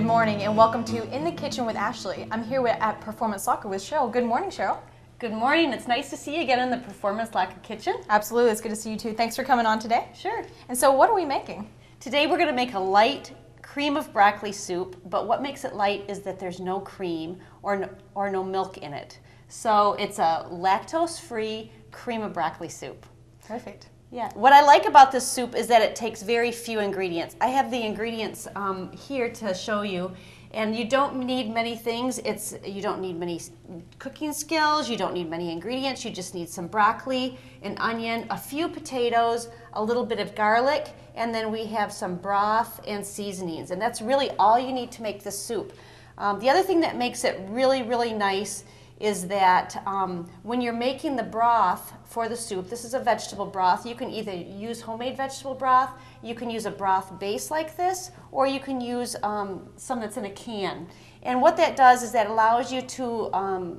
morning and welcome to In the Kitchen with Ashley. I'm here at Performance Locker with Cheryl. Good morning, Cheryl. Good morning. It's nice to see you again in the Performance Locker kitchen. Absolutely. It's good to see you too. Thanks for coming on today. Sure. And so what are we making? Today we're going to make a light cream of broccoli soup, but what makes it light is that there's no cream or no milk in it. So it's a lactose-free cream of broccoli soup. Perfect. Yeah. What I like about this soup is that it takes very few ingredients. I have the ingredients here to show you, and you don't need many things. You don't need many cooking skills. You don't need many ingredients. You just need some broccoli, an onion, a few potatoes, a little bit of garlic, and then we have some broth and seasonings. And that's really all you need to make this soup. The other thing that makes it really, really nice is that when you're making the broth for the soup, this is a vegetable broth. You can either use homemade vegetable broth, you can use a broth base like this, or you can use some that's in a can. And what that does is that allows you to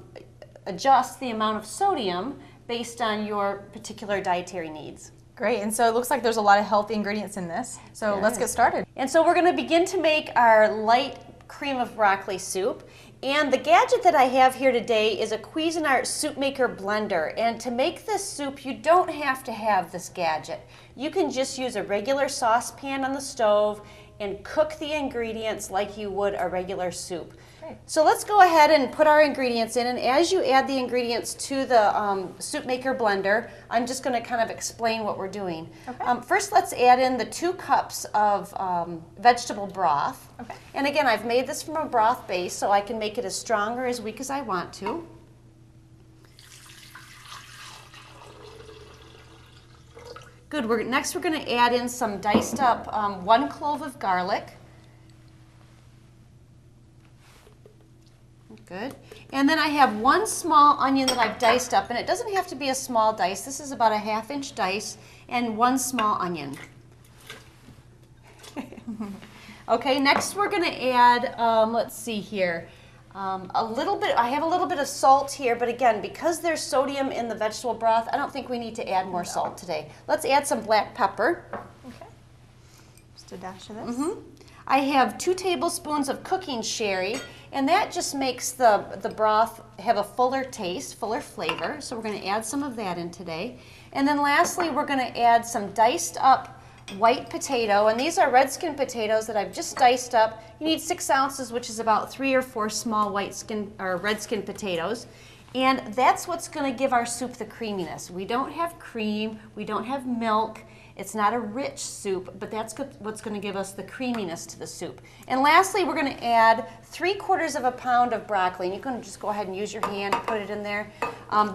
adjust the amount of sodium based on your particular dietary needs. Great, and so it looks like there's a lot of healthy ingredients in this. So let's get started. And so we're going to begin to make our light cream of broccoli soup. And the gadget that I have here today is a Cuisinart Soup Maker blender. And to make this soup, you don't have to have this gadget. You can just use a regular saucepan on the stove and cook the ingredients like you would a regular soup. Great. So let's go ahead and put our ingredients in. And as you add the ingredients to the Soup Maker blender, I'm just going to kind of explain what we're doing. Okay. First, let's add in the 2 cups of vegetable broth. Okay. And again, I've made this from a broth base, so I can make it as strong or as weak as I want to. Good. Next, we're going to add in some diced up 1 clove of garlic. Good. And then I have 1 small onion that I've diced up, and it doesn't have to be a small dice. This is about a 1/2 inch dice, and 1 small onion. Okay, next we're going to add, let's see here, a little bit, I have a little bit of salt here, but again, because there's sodium in the vegetable broth, I don't think we need to add more salt today. Let's add some black pepper. Okay. Just a dash of this. I have 2 tablespoons of cooking sherry, and that just makes the broth have a fuller taste, fuller flavor, so we're going to add some of that in today. And then lastly, we're going to add some diced up white potato, and these are red skin potatoes that I've just diced up. You need 6 ounces, which is about 3 or 4 small red skin potatoes. And that's what's going to give our soup the creaminess. We don't have cream, we don't have milk. It's not a rich soup, but that's what's going to give us the creaminess to the soup. And lastly, we're going to add 3/4 pound of broccoli. And you can just go ahead and use your hand to put it in there.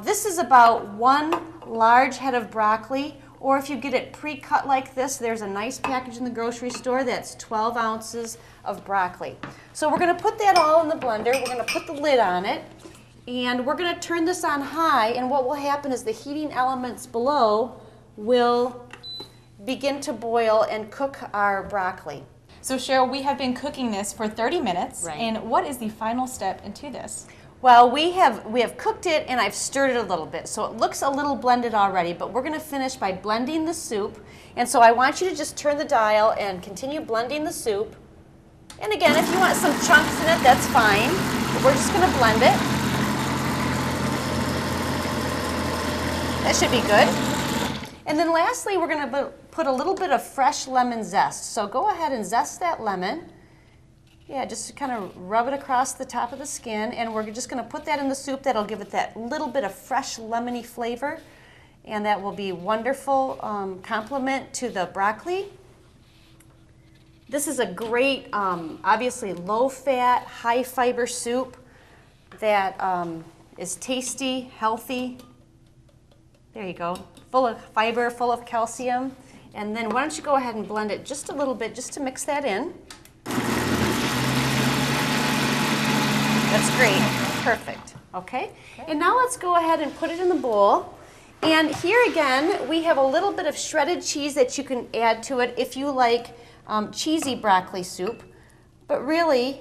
This is about 1 large head of broccoli, or if you get it pre-cut like this, there's a nice package in the grocery store that's 12 ounces of broccoli. So we're going to put that all in the blender. We're going to put the lid on it, and we're going to turn this on high, and what will happen is the heating elements below will begin to boil and cook our broccoli. So Cheryl, we have been cooking this for 30 minutes, right. And what is the final step into this? Well, we have cooked it, and I've stirred it a little bit, so it looks a little blended already, but we're going to finish by blending the soup. And so I want you to just turn the dial and continue blending the soup. And again, if you want some chunks in it, that's fine, but we're just going to blend it. That should be good. And then lastly, we're going to put a little bit of fresh lemon zest. So go ahead and zest that lemon. Yeah, just kind of rub it across the top of the skin, and we're just going to put that in the soup. That'll give it that little bit of fresh lemony flavor, and that will be a wonderful complement to the broccoli. This is a great, obviously low-fat, high-fiber soup that is tasty, healthy. There you go. Full of fiber, full of calcium. And then why don't you go ahead and blend it just a little bit just to mix that in. That's great. Perfect. Okay? And now let's go ahead and put it in the bowl. And here again, we have a little bit of shredded cheese that you can add to it if you like cheesy broccoli soup. But really,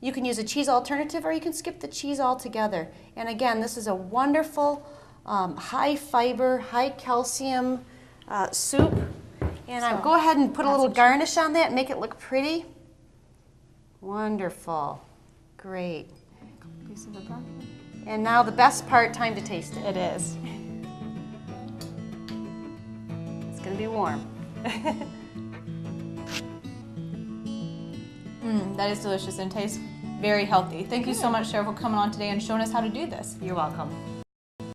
you can use a cheese alternative, or you can skip the cheese altogether. And again, this is a wonderful high fiber, high calcium soup. And I'll go ahead and put a little garnish on that and make it look pretty. Wonderful. Great. Piece of the broccoli. And now the best part, time to taste it. It is. It's going to be warm. That is delicious and tastes very healthy. Thank you so much, Cheryl, for coming on today and showing us how to do this. You're welcome.